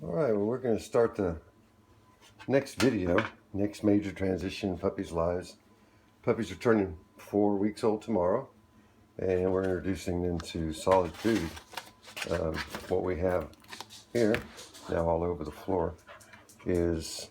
Alright, well, we're going to start the next video, next major transition in puppies' lives. Puppies are turning 4 weeks old tomorrow, and we're introducing them to solid food. What we have here, now all over the floor, is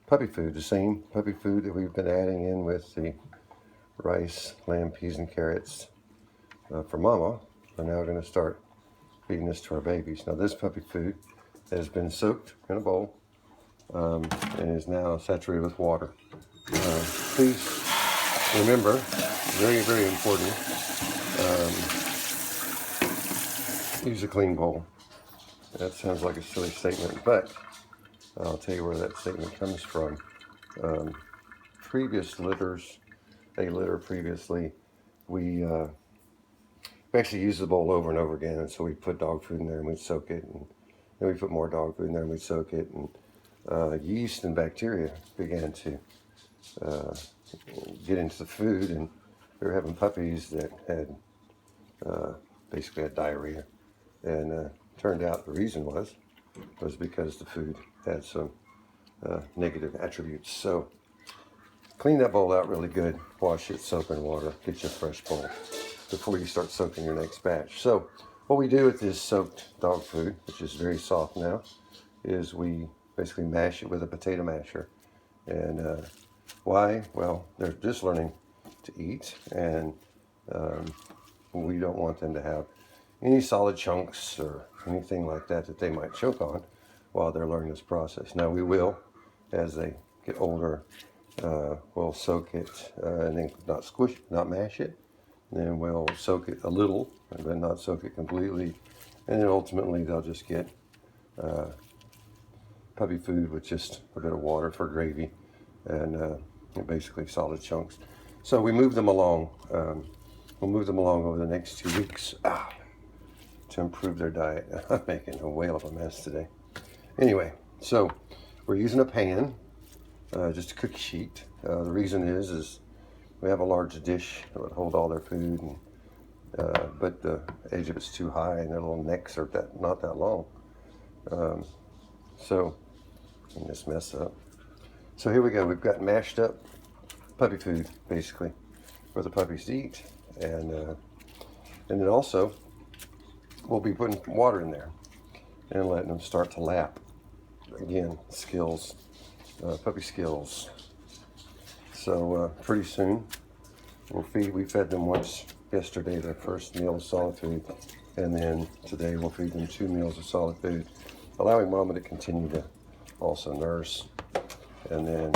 puppy food, the same puppy food that we've been adding in with the rice, lamb, peas, and carrots for mama. We're now going to start feeding this to our babies. Now, this puppy food has been soaked in a bowl and is now saturated with water. Please remember, very, very important, use a clean bowl. That sounds like a silly statement, but I'll tell you where that statement comes from. Previous litters, a litter previously, we actually used the bowl over and over again, and so we put dog food in there and we'd soak it, and then we put more dog food in there and we'd soak it, and yeast and bacteria began to get into the food, and we were having puppies that had basically had diarrhea, and turned out the reason was because the food had some negative attributes. So clean that bowl out really good, wash it, soap in water, get you a fresh bowl before you start soaking your next batch. So what we do with this soaked dog food, which is very soft now, is we basically mash it with a potato masher. And why? Well, they're just learning to eat, and we don't want them to have any solid chunks or anything like that that they might choke on while they're learning this process. Now we will, as they get older, we'll soak it and then not squish, not mash it. Then we'll soak it a little and then not soak it completely. And then ultimately they'll just get puppy food with just a bit of water for gravy and basically solid chunks. So we move them along. We'll move them along over the next 2 weeks to improve their diet. I'm making a whale of a mess today. Anyway, so we're using a pan, just a cookie sheet. The reason is we have a large dish that would hold all their food, and, but the edge of it's too high and their little necks are not that long. So, clean this mess up. So here we go. We've got mashed up puppy food, basically, for the puppies to eat. And then also, we'll be putting water in there and letting them start to lap. Again, skills, puppy skills. So pretty soon, we fed them once yesterday, their first meal of solid food, and then today we'll feed them 2 meals of solid food, allowing mama to continue to also nurse. And then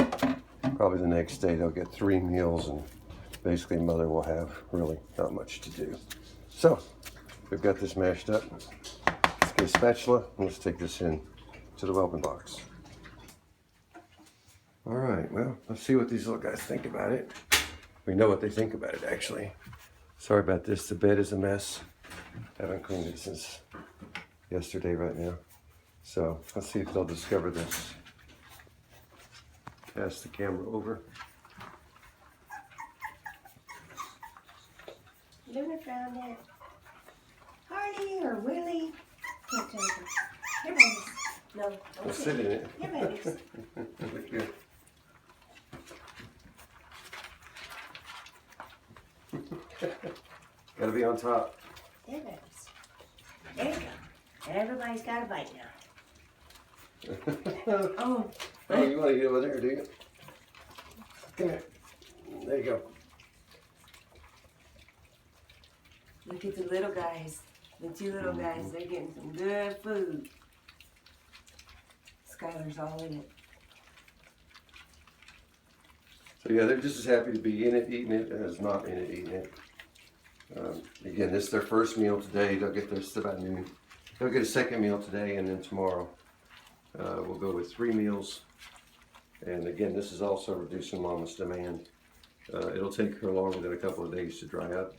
probably the next day they'll get 3 meals, and basically mother will have really not much to do. So we've got this mashed up. Let's get a spatula and let's take this in to the whelping box. All right, well, let's see what these little guys think about it. We know what they think about it, actually. Sorry about this, the bed is a mess. Haven't cleaned it since yesterday right now. So let's see if they'll discover this. Pass the camera over. Luna found it. Harley or Willie? Can't tell you. Here, babies. No, don't Sit in it. Here, babies. Look here. Gotta be on top. There, babies. There you go. Everybody's got a bite now. Oh. Oh, you want to get over there, do you? Come here. There you go. Look at the little guys. The 2 little guys, they're getting some good food. Skylar's all in it. So yeah, they're just as happy to be in it, eating it, as not in it, eating it. Again, this is their first meal today. They'll get this about noon. They'll get a second meal today, and then tomorrow we'll go with 3 meals. And again, this is also reducing mama's demand. It'll take her longer than a couple of days to dry up,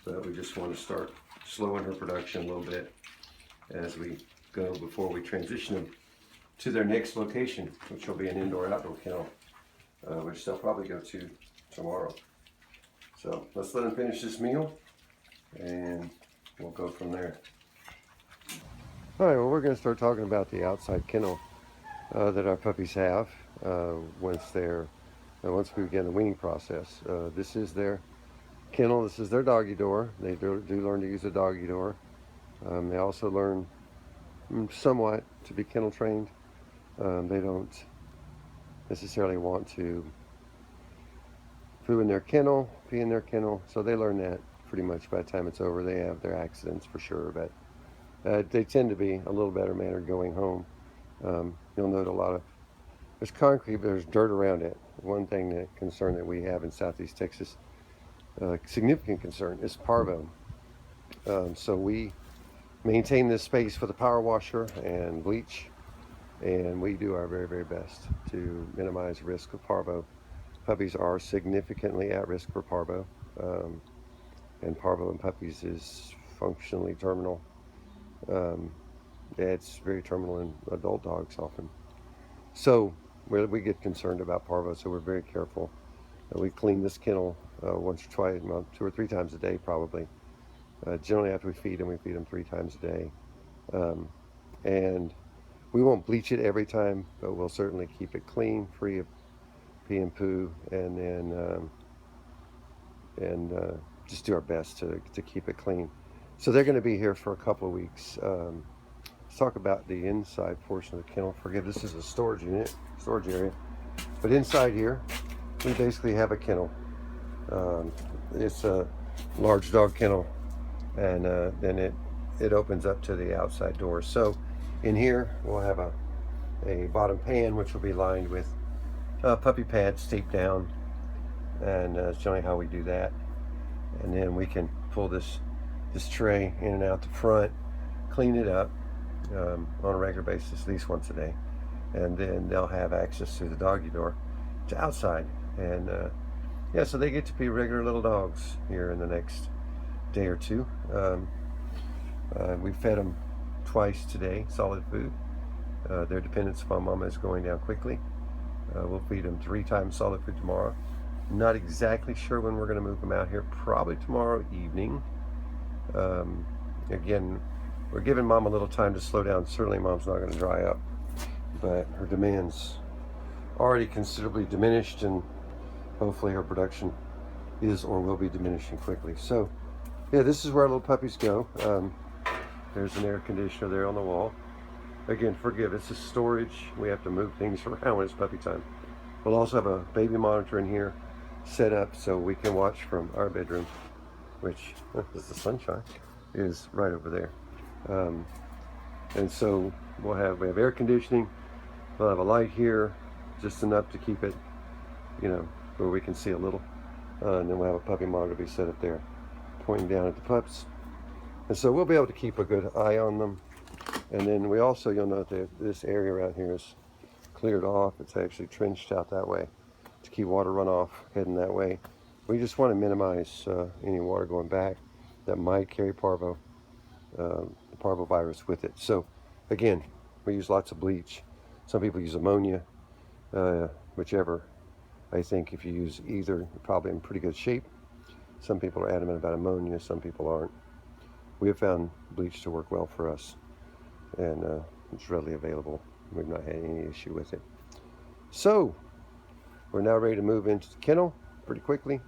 but we just want to start slowing her production a little bit as we go before we transition them to their next location, which will be an indoor-outdoor kennel, which they'll probably go to tomorrow. So let's let them finish this meal, and we'll go from there. All right, well, we're going to start talking about the outside kennel that our puppies have once we begin the weaning process. This is their kennel. This is their doggy door. They do learn to use the doggy door. They also learn somewhat to be kennel trained. They don't necessarily want to poo in their kennel, pee in their kennel, so they learn that pretty much by the time it's over. They have their accidents for sure, but they tend to be a little better mannered going home. You'll note there's concrete, but there's dirt around it. One concern that we have in Southeast Texas, significant concern, is parvo. So we maintain this space for the power washer and bleach, and we do our very, very best to minimize risk of parvo. Puppies are significantly at risk for parvo, and parvo in puppies is functionally terminal. It's very terminal in adult dogs often. So we get concerned about parvo, so we're very careful. We clean this kennel once or twice a month, 2 or 3 times a day probably. Generally after we feed them 3 times a day. And we won't bleach it every time, but we'll certainly keep it clean, free of pee and poo, and then just do our best to keep it clean. So they're going to be here for a couple of weeks. Let's talk about the inside portion of the kennel. Forgive, this is a storage area. But inside here, we basically have a kennel. It's a large dog kennel, and then it opens up to the outside door. So in here, we'll have a bottom pan, which will be lined with puppy pads taped down, and that's generally how we do that. And then we can pull this tray in and out the front, clean it up on a regular basis, at least once a day, and then they'll have access through the doggy door to outside. And yeah, so they get to be regular little dogs here in the next day or two. We fed them twice today, solid food. Their dependence upon mama is going down quickly. We'll feed them 3 times solid food tomorrow. Not exactly sure when we're going to move them out here, probably tomorrow evening. Again, we're giving mom a little time to slow down. Certainly mom's not going to dry up, but her demand's already considerably diminished, and hopefully her production is or will be diminishing quickly. So yeah, this is where our little puppies go. There's an air conditioner there on the wall. Again, forgive, it's a storage. We have to move things around when it's puppy time. We'll also have a baby monitor in here set up so we can watch from our bedroom, which is the sunshine, is right over there. And so we have air conditioning. We'll have a light here, just enough to keep it, where we can see a little. And then we'll have a puppy monitor be set up there, pointing down at the pups. And so we'll be able to keep a good eye on them. And then we also, you'll note that this area around here is cleared off. It's actually trenched out that way to keep water runoff heading that way. We just want to minimize any water going back that might carry parvo, the parvovirus with it. So again, we use lots of bleach. Some people use ammonia, whichever. I think if you use either, you're probably in pretty good shape. Some people are adamant about ammonia, some people aren't. We have found bleach to work well for us, and it's readily available. We've not had any issue with it. So we're now ready to move into the kennel pretty quickly.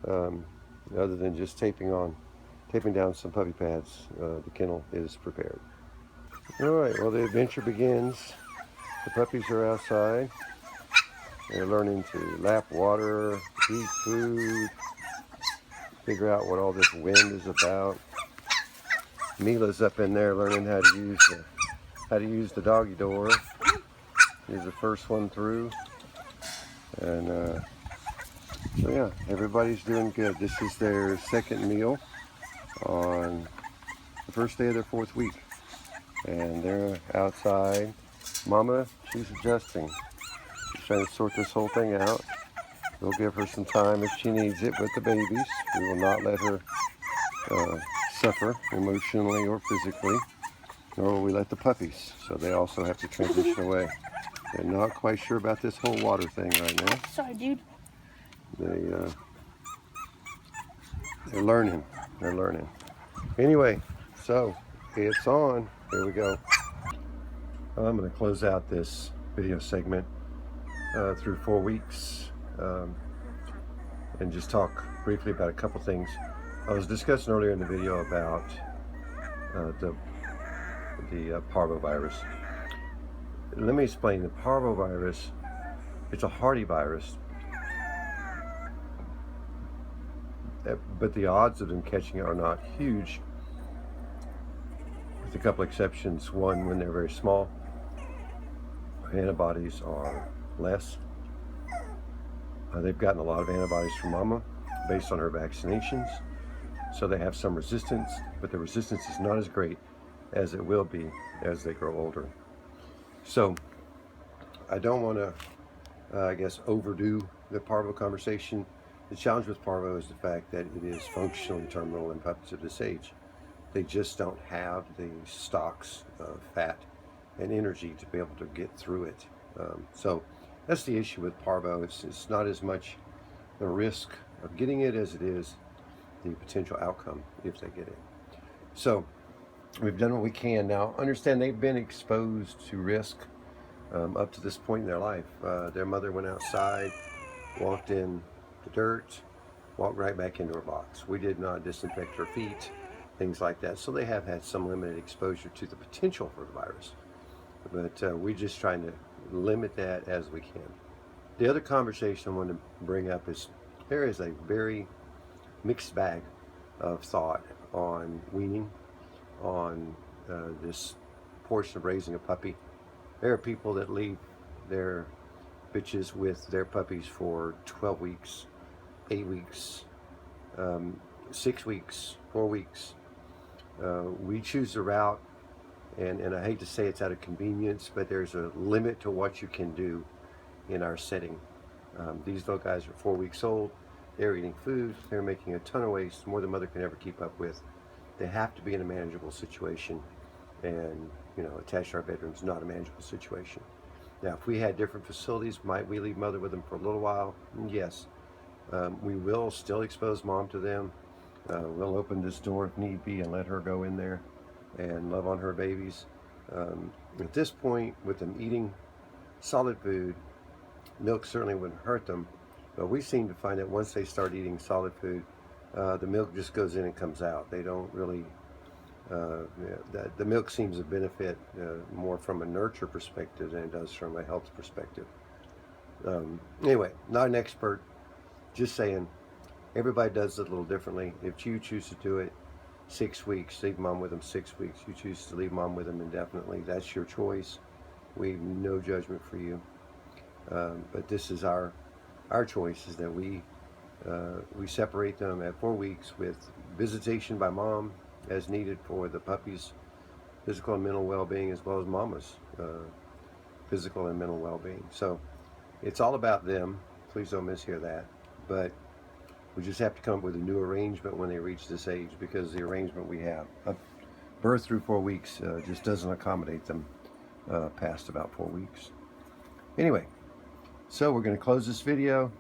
Other than just taping down some puppy pads, the kennel is prepared. All right, well, the adventure begins. The puppies are outside. They're learning to lap water, eat food, figure out what all this wind is about. Mila's up in there learning how to use the doggy door. She's the first one through. And so yeah, everybody's doing good. This is their second meal on the first day of their 4th week. And they're outside. Mama, she's adjusting. She's trying to sort this whole thing out. We'll give her some time if she needs it with the babies. We will not let her suffer emotionally or physically, nor will we let the puppies. So they also have to transition away. They're not quite sure about this whole water thing right now. Sorry, dude. They're learning. Anyway, so it's on. Here we go. I'm going to close out this video segment through 4 weeks and just talk briefly about a couple things. I was discussing earlier in the video about the parvovirus. Let me explain. The parvovirus, it's a hardy virus, but the odds of them catching it are not huge, with a couple exceptions. One, when they're very small, antibodies are less. They've gotten a lot of antibodies from mama based on her vaccinations, so they have some resistance, but the resistance is not as great as it will be as they grow older. So I don't want to, I guess, overdo the parvo conversation. The challenge with parvo is the fact that it is functionally terminal in puppies of this age. They just don't have the stocks of fat and energy to be able to get through it. So that's the issue with parvo. It's not as much the risk of getting it as it is the potential outcome if they get it. So we've done what we can. Now understand, they've been exposed to risk up to this point in their life. Their mother went outside, walked in the dirt, walked right back into her box. We did not disinfect her feet, things like that. So they have had some limited exposure to the potential for the virus. But we're just trying to limit that as we can. The other conversation I want to bring up is there is a very mixed bag of thought on weaning, on this portion of raising a puppy. There are people that leave their bitches with their puppies for 12 weeks, 8 weeks, 6 weeks, 4 weeks. We choose the route, and I hate to say it's out of convenience, but there's a limit to what you can do in our setting. These little guys are 4 weeks old. They're eating food. They're making a ton of waste, more than mother can ever keep up with. They have to be in a manageable situation, and attached to our bedroom's not a manageable situation. Now, if we had different facilities, might we leave mother with them for a little while? Yes. We will still expose mom to them. We'll open this door if need be and let her go in there and love on her babies. At this point, with them eating solid food, milk certainly wouldn't hurt them, but we seem to find that once they start eating solid food, the milk just goes in and comes out. They don't really, the milk seems to benefit more from a nurture perspective than it does from a health perspective. Anyway, not an expert, just saying everybody does it a little differently. If you choose to do it 6 weeks, leave mom with them 6 weeks. You choose to leave mom with them indefinitely, that's your choice. We have no judgment for you. But this is our choice, is that we separate them at 4 weeks with visitation by mom as needed for the puppy's physical and mental well-being, as well as mama's physical and mental well-being. So it's all about them. Please don't mishear that. But we just have to come up with a new arrangement when they reach this age, because the arrangement we have, birth through 4 weeks, just doesn't accommodate them past about 4 weeks. Anyway, so we're going to close this video,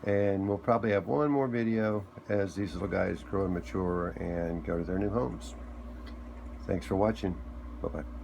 and we'll probably have one more video as these little guys grow and mature and go to their new homes. Thanks for watching. Bye-bye.